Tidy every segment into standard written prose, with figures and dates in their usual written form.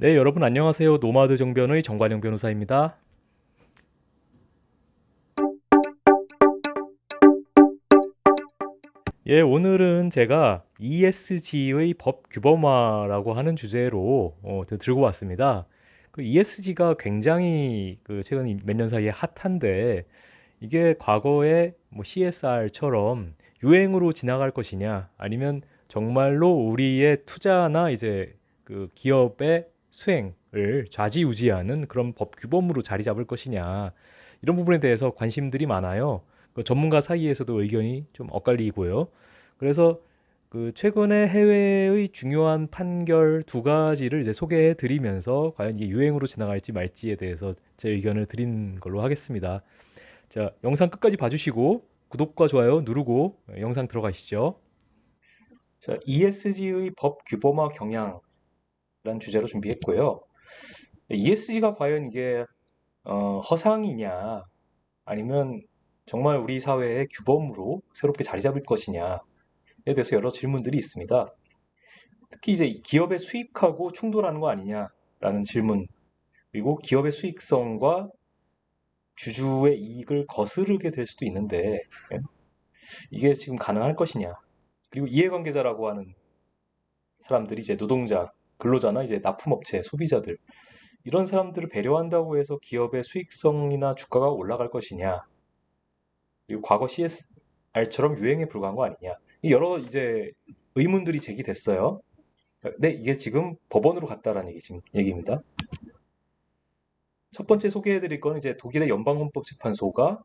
네, 여러분 안녕하세요. 노마드 정변의 정관영 변호사입니다. 예, 오늘은 제가 ESG의 법 규범화라고 하는 주제로 들고 왔습니다. 그 ESG가 굉장히 최근 몇 년 사이에 핫한데 이게 과거에 뭐 CSR처럼 유행으로 지나갈 것이냐 아니면 정말로 우리의 투자나 이제 그 기업의 수행을 좌지우지하는 그런 법 규범으로 자리 잡을 것이냐 이런 부분에 대해서 관심들이 많아요. 그 전문가 사이에서도 의견이 좀 엇갈리고요. 그래서 그 최근에 해외의 중요한 판결 두 가지를 이제 소개해 드리면서 과연 이게 유행으로 지나갈지 말지에 대해서 제 의견을 드린 걸로 하겠습니다. 자, 영상 끝까지 봐주시고 구독과 좋아요 누르고 영상 들어가시죠. 자, ESG의 법 규범화 경향이라는 주제로 준비했고요. ESG가 과연 이게 허상이냐 아니면 정말 우리 사회의 규범으로 새롭게 자리 잡을 것이냐에 대해서 여러 질문들이 있습니다. 특히 이제 기업의 수익하고 충돌하는 거 아니냐라는 질문, 그리고 기업의 수익성과 주주의 이익을 거스르게 될 수도 있는데 예? 이게 지금 가능할 것이냐. 그리고 이해관계자라고 하는 사람들이 이제 노동자, 근로자나 이제 납품업체, 소비자들 이런 사람들을 배려한다고 해서 기업의 수익성이나 주가가 올라갈 것이냐. 그리고 과거 CSR처럼 유행에 불과한 거 아니냐. 여러 이제 의문들이 제기됐어요. 근데 이게 지금 법원으로 갔다라는 얘기입니다. 첫 번째 소개해드릴 건 이제 독일의 연방헌법재판소가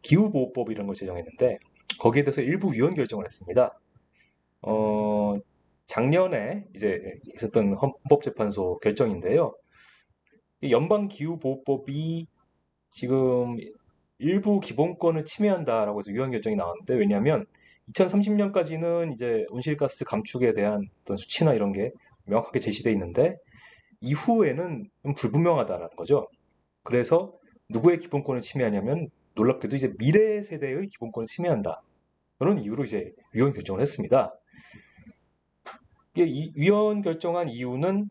기후보호법 이런 걸 제정했는데 거기에 대해서 일부 위헌 결정을 했습니다. 어, 작년에 이제 있었던 헌법재판소 결정인데요. 이 연방기후보호법이 지금 일부 기본권을 침해한다라고 해서 위헌 결정이 나왔는데 왜냐하면 2030년까지는 이제 온실가스 감축에 대한 어떤 수치나 이런 게 명확하게 제시돼 있는데 이후에는 좀 불분명하다라는 거죠. 그래서 누구의 기본권을 침해하냐면 놀랍게도 이제 미래 세대의 기본권을 침해한다. 그런 이유로 이제 위헌 결정을 했습니다. 이게 위헌 결정한 이유는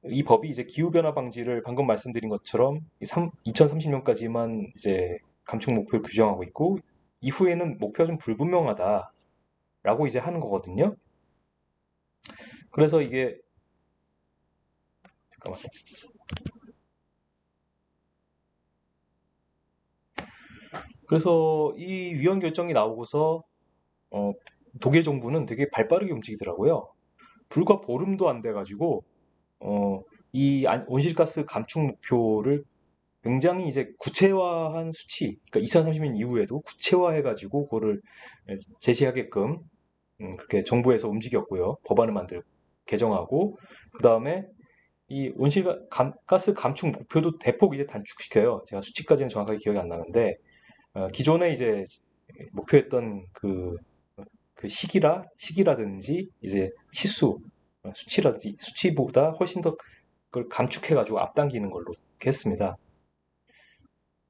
이 법이 이제 기후변화 방지를 방금 말씀드린 것처럼 2030년까지만 이제 감축 목표를 규정하고 있고 이후에는 목표가 좀 불분명하다라고 이제 하는 거거든요. 그래서 이게 잠깐만. 그래서 이 위헌 결정이 나오고서 어, 독일 정부는 되게 발빠르게 움직이더라고요. 불과 보름도 안 돼가지고 이 온실가스 감축 목표를 굉장히 이제 구체화한 수치, 그러니까 2030년 이후에도 구체화해가지고 그거를 제시하게끔 그렇게 정부에서 움직였고요. 법안을 만들고 개정하고 그 다음에 이 온실가스 감축 목표도 대폭 이제 단축시켜요. 제가 수치까지는 정확하게 기억이 안 나는데 기존에 이제 목표했던 그 시기라든지 이제 수치라든지 수치보다 훨씬 더 그걸 감축해가지고 앞당기는 걸로 이렇게 했습니다.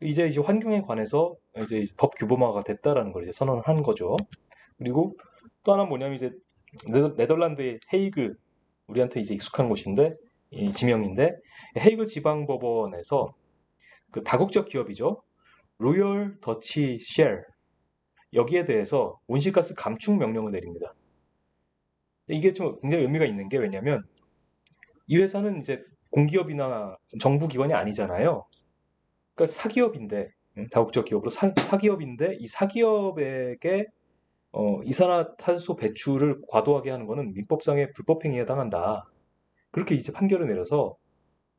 이제 환경에 관해서 이제 법 규범화가 됐다라는 걸 이제 선언한 거죠. 그리고 또 하나 뭐냐면 이제 네덜란드의 헤이그 우리한테 이제 익숙한 곳인데 이 지명인데 헤이그 지방법원에서 그 다국적 기업이죠. 로열 더치 쉘 여기에 대해서 온실가스 감축 명령을 내립니다. 이게 좀 굉장히 의미가 있는 게 왜냐면 이 회사는 이제 공기업이나 정부 기관이 아니잖아요. 그러니까 사기업인데 다국적 기업으로 사기업인데 이 사기업에게 이산화탄소 배출을 과도하게 하는 것은 민법상의 불법행위에 해당한다. 그렇게 이제 판결을 내려서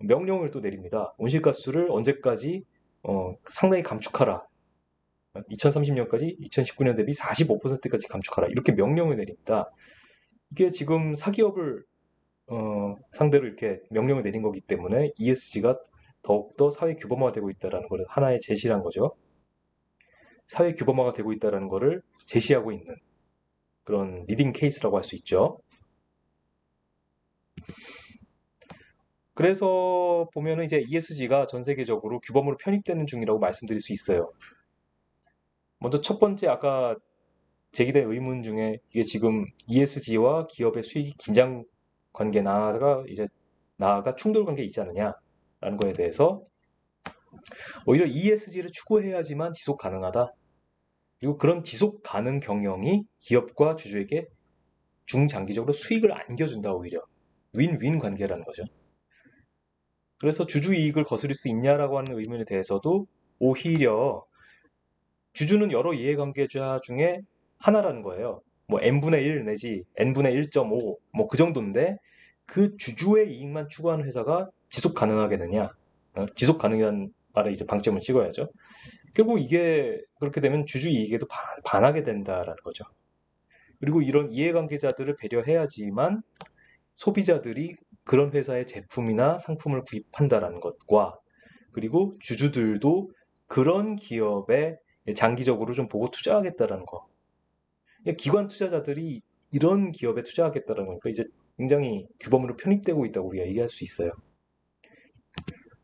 명령을 또 내립니다. 온실가스를 언제까지 상당히 감축하라. 2030년까지 2019년 대비 45%까지 감축하라. 이렇게 명령을 내립니다. 이게 지금 사기업을 상대로 이렇게 명령을 내린 거기 때문에 ESG가 더욱더 사회 규범화되고 있다는 것을 하나의 제시한 거죠. 사회 규범화가 되고 있다는 것을 제시하고 있는 그런 리딩 케이스라고 할 수 있죠. 그래서 보면은 이제 ESG가 전 세계적으로 규범으로 편입되는 중이라고 말씀드릴 수 있어요. 먼저 첫 번째 아까 제기된 의문 중에 이게 지금 ESG와 기업의 수익 긴장 관계나가 이제 나아가 충돌 관계에 있지 않느냐라는 거에 대해서 오히려 ESG를 추구해야지만 지속 가능하다. 그리고 그런 지속 가능 경영이 기업과 주주에게 중장기적으로 수익을 안겨준다 오히려. 윈윈 관계라는 거죠. 그래서 주주 이익을 거스릴 수 있냐라고 하는 의문에 대해서도 오히려 주주는 여러 이해관계자 중에 하나라는 거예요. 뭐 n분의 1 내지 n분의 1.5 뭐 그 정도인데 그 주주의 이익만 추구하는 회사가 지속 가능하겠느냐? 지속 가능한 말에 이제 방점을 찍어야죠. 결국 이게 그렇게 되면 주주 이익에도 반하게 된다라는 거죠. 그리고 이런 이해관계자들을 배려해야지만 소비자들이 그런 회사의 제품이나 상품을 구입한다라는 것과 그리고 주주들도 그런 기업에 장기적으로 좀 보고 투자하겠다라는 거. 기관 투자자들이 이런 기업에 투자하겠다라는 거니까 이제 굉장히 규범으로 편입되고 있다고 우리가 얘기할 수 있어요.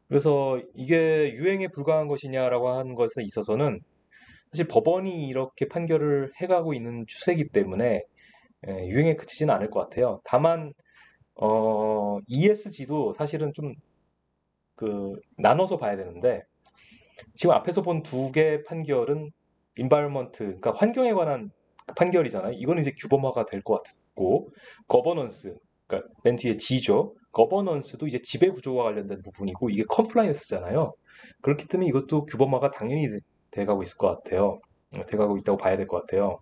그래서 이게 유행에 불과한 것이냐라고 하는 것에 있어서는 사실 법원이 이렇게 판결을 해가고 있는 추세이기 때문에 유행에 그치지는 않을 것 같아요. 다만 ESG도 사실은 좀 나눠서 봐야 되는데 지금 앞에서 본 두 개 판결은 인바이러먼트, 그러니까 환경에 관한 판결이잖아요. 이거는 이제 규범화가 될 것 같고, 거버넌스, 그러니까 맨 뒤에 G죠. 거버넌스도 이제 지배 구조와 관련된 부분이고, 이게 컴플라이언스잖아요. 그렇기 때문에 이것도 규범화가 당연히 돼가고 있을 것 같아요. 돼가고 있다고 봐야 될 것 같아요.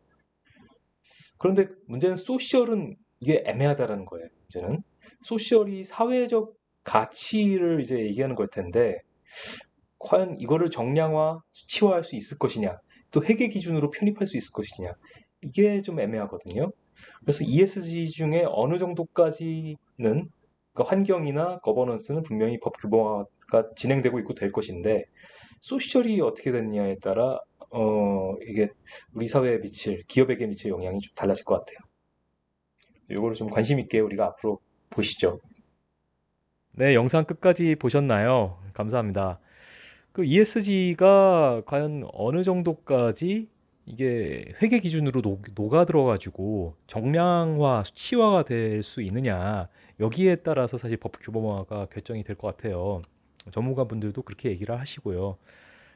그런데 문제는 소셜은 이게 애매하다라는 거예요. 문제는 소셜이 사회적 가치를 이제 얘기하는 걸 텐데 과연 이거를 정량화, 수치화할 수 있을 것이냐, 또 회계 기준으로 편입할 수 있을 것이냐, 이게 좀 애매하거든요. 그래서 ESG 중에 어느 정도까지는 그러니까 환경이나 거버넌스는 분명히 법 규범화가 진행되고 있고 될 것인데 소셜이 어떻게 됐냐에 따라 이게 우리 사회에 미칠 기업에게 미칠 영향이 좀 달라질 것 같아요. 이거를 좀 관심 있게 우리가 앞으로 보시죠. 네, 영상 끝까지 보셨나요? 감사합니다. 그 ESG가 과연 어느 정도까지 이게 회계 기준으로 녹아 들어가지고 정량화, 수치화가 될 수 있느냐, 여기에 따라서 사실 법 규범화가 결정이 될 것 같아요. 전문가분들도 그렇게 얘기를 하시고요.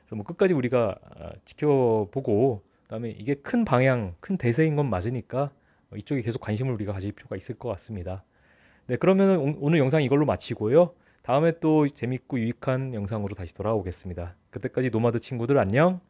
그래서 뭐 끝까지 우리가 지켜보고, 그다음에 이게 큰 방향, 큰 대세인 건 맞으니까 이쪽에 계속 관심을 우리가 가질 필요가 있을 것 같습니다. 네, 그러면 오늘 영상 이걸로 마치고요. 다음에 또 재밌고 유익한 영상으로 다시 돌아오겠습니다. 그때까지 노마드 친구들 안녕.